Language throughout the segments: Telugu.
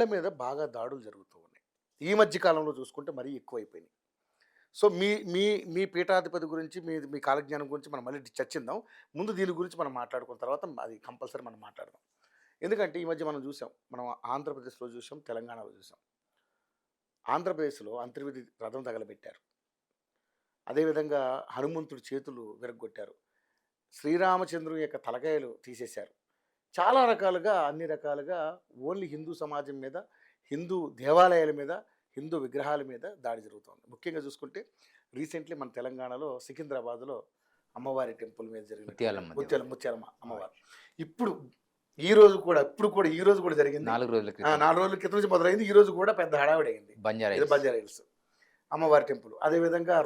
గుళ్ళ మీద బాగా దాడులు జరుగుతూ ఉన్నాయి. ఈ మధ్య కాలంలో చూసుకుంటే మరీ ఎక్కువైపోయినాయి. సో, మీ మీ మీ పీఠాధిపతి గురించి, మీ మీ కాలజ్ఞానం గురించి మనం మళ్ళీ చర్చిందాం. ముందు దీని గురించి మనం మాట్లాడుకున్న తర్వాత అది కంపల్సరీ మనం మాట్లాడదాం. ఎందుకంటే ఈ మధ్య మనం చూసాం. మనం ఆంధ్రప్రదేశ్‌లో చూసాం, తెలంగాణలో చూసాం. ఆంధ్రప్రదేశ్‌లో అంతర్వేది రథం తగలబెట్టారు. అదేవిధంగా హనుమంతుడి చేతులు విరగ్గొట్టారు. శ్రీరామచంద్రుని యొక్క తలకాయలు తీసేశారు. చాలా రకాలుగా, అన్ని రకాలుగా ఓన్లీ హిందూ సమాజం మీద, హిందూ దేవాలయాల మీద, హిందూ విగ్రహాల మీద దాడి జరుగుతోంది. ముఖ్యంగా చూసుకుంటే రీసెంట్లీ మన తెలంగాణలో సికింద్రాబాద్‌లో అమ్మవారి టెంపుల్ మీద జరిగిన ముత్యాలమ్మ అమ్మవారు. ఇప్పుడు ఈ రోజు కూడా ఈ రోజు కూడా జరిగింది. 4 రోజుల క్రితం 4 రోజుల క్రితం నుంచి మొదలైంది. ఈ రోజు కూడా పెద్ద హడావిడి అయింది. బంజారా హిల్స్ అమ్మవారి టెంపుల్. అదేవిధంగా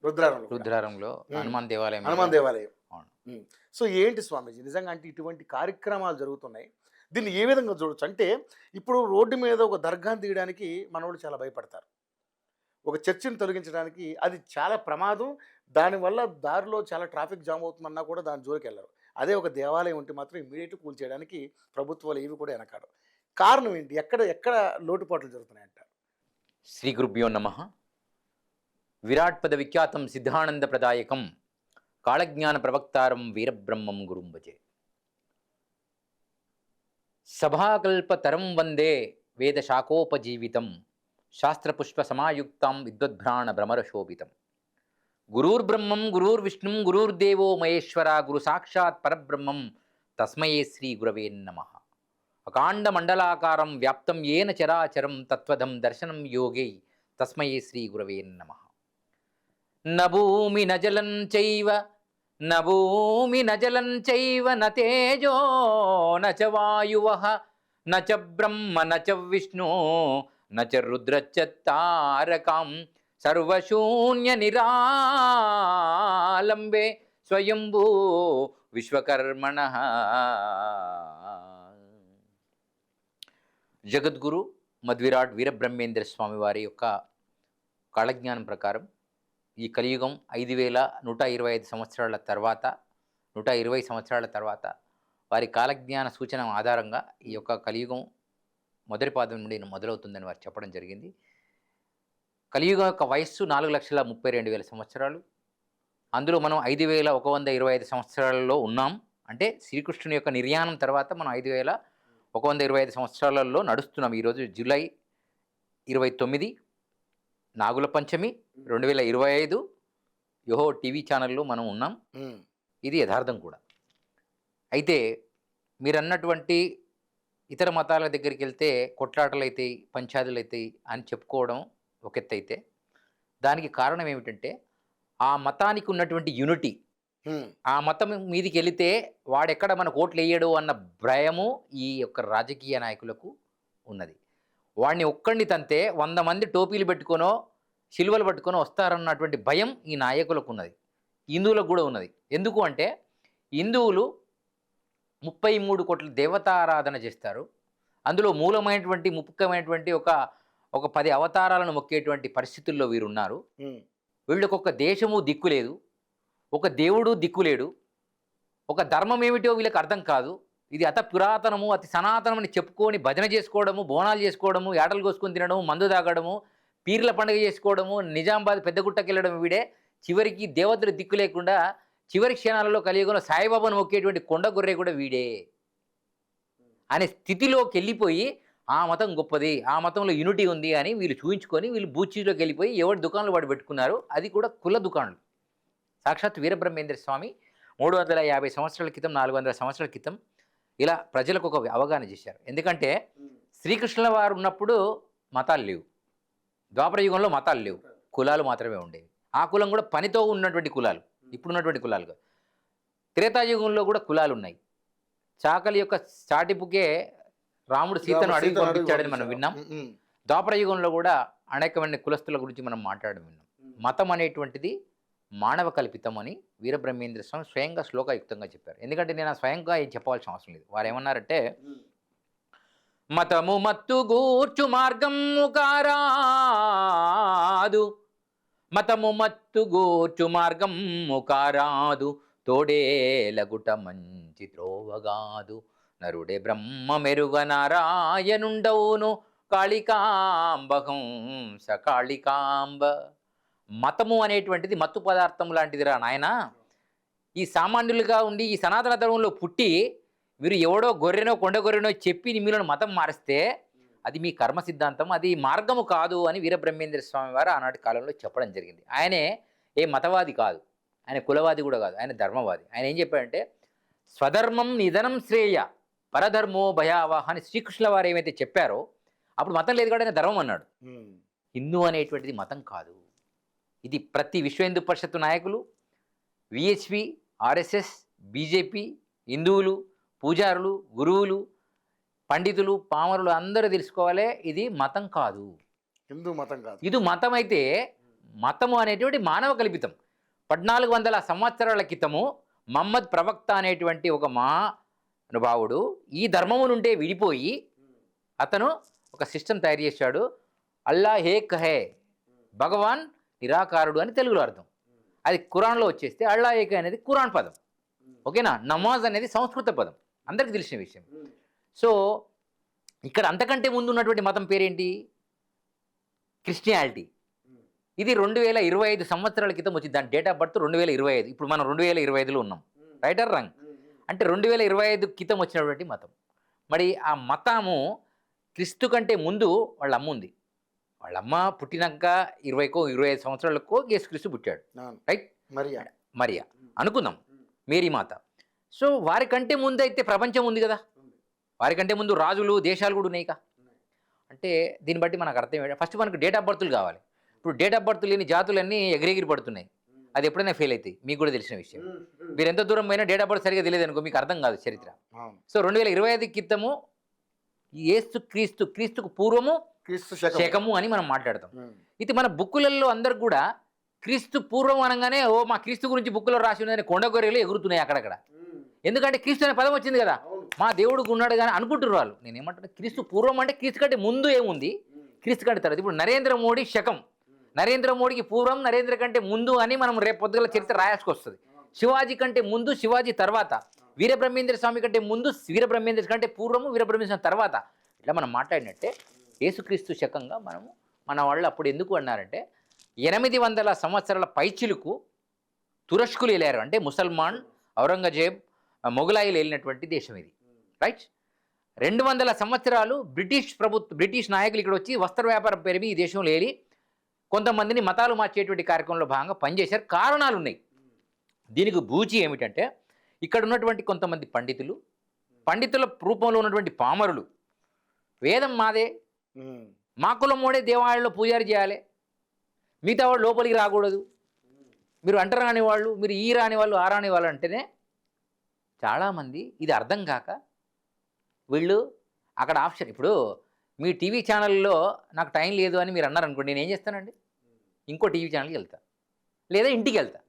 రుద్రారంలో హనుమాన్ దేవాలయం. సో ఏంటి స్వామీజీ నిజంగా అంటే ఇటువంటి కార్యక్రమాలు జరుగుతున్నాయి. దీన్ని ఏ విధంగా చూడొచ్చు అంటే ఇప్పుడు రోడ్డు మీద ఒక దర్గాను తీయడానికి మనోళ్ళు చాలా భయపడతారు. ఒక చర్చిని తొలగించడానికి అది చాలా ప్రమాదం. దానివల్ల దారిలో చాలా ట్రాఫిక్ జామ్ అవుతుందన్నా కూడా దాని జోలికి వెళ్ళరు. అదే ఒక దేవాలయం ఉంటే మాత్రం ఇమీడియట్గా కూల్చేయడానికి ప్రభుత్వాలు ఏవి కూడా వెనకాడు. కారణం ఏంటి? ఎక్కడ ఎక్కడ లోటుపాట్లు జరుగుతున్నాయంటారు? శ్రీ గురుభ్యో నమః. విరాట్ పద విఖ్యాతం సిద్ధానంద ప్రదాయకం కాళజ్ఞాన ప్రవక్తారం వీరబ్రహ్మం గురుం భజే. సభాకల్పతరం వందే వేద శాఖోపజీవితం శాస్త్రపుష్ప సమాయుక్తం విద్వద్భ్రాణ భ్రమరశోభితం. గురుర్బ్రహ్మం గురుర్విష్ణుం గురుర్దేవో మహేశ్వర గురు సాక్షాత్ పరబ్రహ్మం తస్మై శ్రీ గురవే నమః. అకాండ మండలాకారం వ్యాప్తం ఏన చరాచరం తత్వదం దర్శనం యోగై తస్మై శ్రీ గురవే నమః. న భూమి న జలం చైవ న తేజో న చ వాయువః న చ బ్రహ్మ న చ విష్ణు న చ రుద్రశ్చ తారకం సర్వశూన్య నిరాలంబే స్వయంభూ విశ్వకర్మణః. జగద్గురు మధ్విరాట్ వీరబ్రహ్మేంద్ర స్వామి వారి యొక్క కాళజ్ఞానం ప్రకారం ఈ కలియుగం 5125 సంవత్సరాల తర్వాత 120 సంవత్సరాల తర్వాత వారి కాలజ్ఞాన సూచన ఆధారంగా ఈ యొక్క కలియుగం మొదటి పాదం నుండి మొదలవుతుందని వారు చెప్పడం జరిగింది. కలియుగం యొక్క వయస్సు 4,32,000 సంవత్సరాలు. అందులో మనం 5,125 సంవత్సరాలలో ఉన్నాం. అంటే శ్రీకృష్ణుని యొక్క నిర్యాణం తర్వాత మనం 5,125 సంవత్సరాలలో నడుస్తున్నాం. ఈరోజు జూలై 29 నాగుల పంచమి 2025 యోహో టీవీ ఛానల్లో మనం ఉన్నాం. ఇది యథార్థం కూడా. అయితే మీరు అన్నటువంటి ఇతర మతాల దగ్గరికి వెళ్తే కొట్లాటలు అవుతాయి, పంచాదులు అవుతాయి అని చెప్పుకోవడం ఒక ఎత్తు అయితే, దానికి కారణం ఏమిటంటే ఆ మతానికి ఉన్నటువంటి యూనిటీ. ఆ మతం మీదికి వెళితే వాడెక్కడ మనకు ఓట్లు వేయడు అన్న భయము ఈ యొక్క రాజకీయ నాయకులకు ఉన్నది. వాడిని ఒక్కడిని తంతే 100 మంది టోపీలు పెట్టుకొనో శిలువలు పట్టుకొని వస్తారన్నటువంటి భయం ఈ నాయకులకు ఉన్నది. హిందువులకు కూడా ఉన్నది. ఎందుకు అంటే హిందువులు 33 కోట్ల దేవతారాధన చేస్తారు. అందులో మూలమైనటువంటి ముఖ్యమైనటువంటి ఒక 10 అవతారాలను మొక్కేటువంటి పరిస్థితుల్లో వీరున్నారు. వీళ్ళకొక దేశము దిక్కులేదు, ఒక దేవుడు దిక్కులేడు, ఒక ధర్మం ఏమిటో వీళ్ళకి అర్థం కాదు. ఇది అత పురాతనము అతి సనాతనం అని చెప్పుకొని భజన చేసుకోవడము, బోనాలు చేసుకోవడము, ఏటలు కోసుకొని తినడము, మందు తాగడము, పీర్ల పండుగ చేసుకోవడము, నిజామాబాద్ పెద్దగుట్టకి వెళ్ళడం వీడే. చివరికి దేవతలు దిక్కు లేకుండా చివరి క్షణాలలో కలియుగంలో సాయిబాబాను మొక్కేటువంటి కొండ గొర్రె కూడా వీడే అనే స్థితిలోకి వెళ్ళిపోయి ఆ మతం గొప్పది, ఆ మతంలో యూనిటీ ఉంది అని వీళ్ళు చూపించుకొని వీళ్ళు బూచీలోకి వెళ్ళిపోయి ఎవరి దుకాణాలు వాడు పెట్టుకున్నారు. అది కూడా కుల దుకాణాలు. సాక్షాత్ వీరబ్రహ్మేంద్ర స్వామి 350 సంవత్సరాల క్రితం 400 సంవత్సరాల క్రితం ఇలా ప్రజలకు ఒక అవగాహన చేశారు. ఎందుకంటే శ్రీకృష్ణుల వారు ఉన్నప్పుడు మతాలు లేవు, ద్వాపర యుగంలో మతాలు లేవు, కులాలు మాత్రమే ఉండేవి. ఆ కులం కూడా పనితో ఉన్నటువంటి కులాలు, ఇప్పుడున్నటువంటి కులాలు. త్రేతాయుగంలో కూడా కులాలు ఉన్నాయి. చాకలి యొక్క చాటిపుకే రాముడు సీతను అడవి పంపించాడని మనం విన్నాం. ద్వాపర యుగంలో కూడా అనేకమైన కులస్తుల గురించి మనం మాట్లాడడం విన్నాం. మతం అనేటువంటిది మానవ కల్పితం అని వీరబ్రహ్మేంద్ర స్వామి స్వయంగా శ్లోకయుక్తంగా చెప్పారు. ఎందుకంటే నేను స్వయంగా ఏం చెప్పాల్సిన అవసరం లేదు. వారు ఏమన్నారంటే, మతము మత్తు గూర్చు మార్గము కారాదు, మతము మత్తు గూర్చు మార్గము కారాదు, తోడేలగుట మంచి త్రోవగాదు, నరుడే బ్రహ్మ మెరుగ నారాయణుండవును కాళికాంబకం సకాళికాంబ. మతము అనేటువంటిది మత్తు పదార్థం లాంటిదిరా నాయనా. ఈ సామాన్యులుగా ఉండి ఈ సనాతన ధర్మంలో పుట్టి మీరు ఎవడో గొర్రెనో కొండ గొర్రెనో చెప్పి మీలను మతం మారిస్తే అది మీ కర్మ సిద్ధాంతం, అది మార్గము కాదు అని వీరబ్రహ్మేంద్ర స్వామి వారు ఆనాటి కాలంలో చెప్పడం జరిగింది. ఆయనే ఏ మతవాది కాదు, ఆయన కులవాది కూడా కాదు, ఆయన ధర్మవాది. ఆయన ఏం చెప్పాడంటే స్వధర్మం నిధనం శ్రేయ పరధర్మో భయావహ అని శ్రీకృష్ణుల వారు ఏమైతే చెప్పారో అప్పుడు మతం లేదు కూడా ఆయన ధర్మం అన్నాడు. హిందూ అనేటువంటిది మతం కాదు. ఇది ప్రతి విశ్వ హిందూ పరిషత్తు నాయకులు, విహెచ్పి, ఆర్ఎస్ఎస్, బీజేపీ, హిందువులు, పూజారులు, గురువులు, పండితులు, పామరులు అందరూ తెలుసుకోవాలి, ఇది మతం కాదు, హిందూ మతం కాదు. ఇది మతం అయితే మతము అనేటువంటి మానవ కల్పితం. 1400 సంవత్సరాల క్రితము మహమ్మద్ ప్రవక్త అనేటువంటి ఒక మహానుభావుడు ఈ ధర్మము నుండే విడిపోయి అతను ఒక సిస్టమ్ తయారు చేశాడు. అల్లా హేక్ హే, భగవాన్ నిరాకారుడు అని తెలుగులో అర్థం. అది ఖురాన్లో వచ్చేస్తే అల్లా ఏక అనేది ఖురాన్ పదం, ఓకేనా. నమాజ్ అనేది సంస్కృత పదం, అందరికీ తెలిసిన విషయం. సో ఇక్కడ అంతకంటే ముందు ఉన్నటువంటి మతం పేరేంటి? క్రిస్టియానిటీ. ఇది 2025 సంవత్సరాల క్రితం వచ్చింది. దాని డేట్ ఆఫ్ బర్త్ 2025. ఇప్పుడు మనం 2025లో ఉన్నాం, రైట్ ఆర్ రాంగ్? అంటే 2025 క్రితం వచ్చినటువంటి మతం. మరి ఆ మతము క్రీస్తు కంటే ముందు వాళ్ళ అమ్మ ఉంది. వాళ్ళ అమ్మ పుట్టినాక 25 సంవత్సరాలకు యేసుక్రీస్తు పుట్టాడు, రైట్? మరియా అనుకుందాం, మేరీ మాత. సో వారికంటే ముందు అయితే ప్రపంచం ఉంది కదా, వారికంటే ముందు రాజులు దేశాలు కూడా ఉన్నాయిగా. అంటే దీన్ని బట్టి మనకు అర్థం ఏంటంటే ఫస్ట్ మనకు డేట్ ఆఫ్ బర్త్లు కావాలి. ఇప్పుడు డేట్ ఆఫ్ బర్త్ లేని జాతులన్నీ ఎగిరెగిరి పడుతున్నాయి. అది ఎప్పుడైనా ఫెయిల్ అవుతాయి, మీకు కూడా తెలిసిన విషయం. మీరు ఎంత దూరం పోయినా డేట్ ఆఫ్ బర్త్ సరిగా తెలియదు అనుకో, మీకు అర్థం కాదు చరిత్ర. సో 2025 క్రితము క్రీస్తుకు పూర్వము శకము అని మనం మాట్లాడతాం. ఇది మన బుక్కులలో అందరు కూడా క్రీస్తు పూర్వం అనగానే ఓ మా క్రీస్తు గురించి బుక్కులో రాసి ఉన్నదని కొండగొర్రెలు ఎగురుతున్నాయి అక్కడక్కడ. ఎందుకంటే క్రీస్తు అనే పదం వచ్చింది కదా, మా దేవుడికి ఉన్నాడు కానీ అనుకుంటున్నారు వాళ్ళు. నేను ఏమంటాను, క్రీస్తు పూర్వం అంటే క్రీస్తు కంటే ముందు ఏముంది, క్రీస్తు కంటే తర్వాత. ఇప్పుడు నరేంద్ర మోడీ శకం, నరేంద్ర మోడీకి పూర్వం, నరేంద్ర కంటే ముందు అని మనం రేపు పొద్దుగల చరిత్ర రాయాల్సుకొస్తుంది. శివాజీ కంటే ముందు, శివాజీ తర్వాత, వీరబ్రహ్మేంద్ర స్వామి కంటే ముందు, వీరబ్రహ్మేంద్ర కంటే పూర్వము, వీరబ్రహ్మేంద్ర స్వామి తర్వాత. ఇట్లా మనం మాట్లాడినట్టే యేసుక్రీస్తు శకంగా మనము మన వాళ్ళు అప్పుడు ఎందుకు అన్నారంటే 800 సంవత్సరాల పైచిలుకు తురష్కులు వెళ్ళారు. అంటే ముసల్మాన్, ఔరంగజేబ్, మొఘలాయిలు వెళ్ళినటువంటి దేశం ఇది, రైట్? 200 సంవత్సరాలు బ్రిటిష్ నాయకులు ఇక్కడ వచ్చి వస్త్ర వ్యాపారం పేరు ఈ దేశంలో ఏలి కొంతమందిని మతాలు మార్చేటువంటి కార్యక్రమంలో భాగంగా పనిచేశారు. కారణాలు ఉన్నాయి దీనికి. బూచి ఏమిటంటే ఇక్కడ ఉన్నటువంటి కొంతమంది పండితుల రూపంలో ఉన్నటువంటి పామరులు, వేదం మాదే, మా కులమోడే దేవాలయంలో పూజారి చేయాలి, మిగతా వాళ్ళు లోపలికి రాకూడదు, మీరు అంట రాని వాళ్ళు, మీరు ఈ రాని వాళ్ళు, ఆ రాని వాళ్ళు అంటేనే చాలామంది ఇది అర్థం కాక వీళ్ళు అక్కడ ఆప్షన్. ఇప్పుడు మీ టీవీ ఛానల్లో నాకు టైం లేదు అని మీరు అన్నారు అనుకోండి, నేను ఏం చేస్తానండి, ఇంకో టీవీ ఛానల్కి వెళ్తా లేదా ఇంటికి వెళ్తా.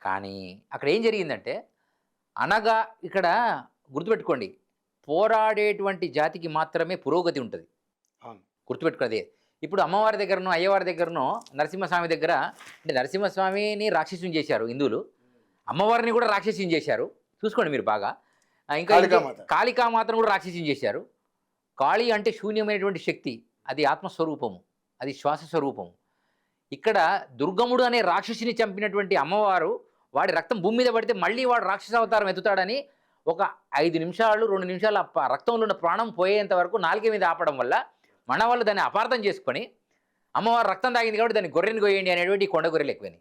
కానీ అక్కడ ఏం జరిగిందంటే అనగా ఇక్కడ గుర్తుపెట్టుకోండి, పోరాడేటువంటి జాతికి మాత్రమే పురోగతి ఉంటుంది, గుర్తుపెట్టుకోదే. ఇప్పుడు అమ్మవారి దగ్గరనో అయ్యవారి దగ్గరనో నరసింహస్వామి దగ్గర, అంటే నరసింహస్వామిని రాక్షసుని చేశారు హిందువులు, అమ్మవారిని కూడా రాక్షసుని చేశారు, చూసుకోండి మీరు బాగా. ఇంకా కాళికామాతను కూడా రాక్షసుని చేశారు. కాళి అంటే శూన్యమైనటువంటి శక్తి, అది ఆత్మస్వరూపము, అది శ్వాస స్వరూపము. ఇక్కడ దుర్గముడు అనే రాక్షసుని చంపినటువంటి అమ్మవారు, వాడి రక్తం భూమి మీద పడితే మళ్ళీ వాడు రాక్షస అవతారం ఎత్తుతాడని ఒక 5 నిమిషాలు 2 నిమిషాలు రక్తంలో ఉన్న ప్రాణం పోయేంత వరకు నాలుక మీద ఆపడం వల్ల మన వాళ్ళు దాన్ని అపార్థం చేసుకొని అమ్మవారు రక్తం తాగింది కాబట్టి దాన్ని గొర్రెని కొయ్యండి అనేటువంటి కొండ గొర్రెలు ఎక్కువని.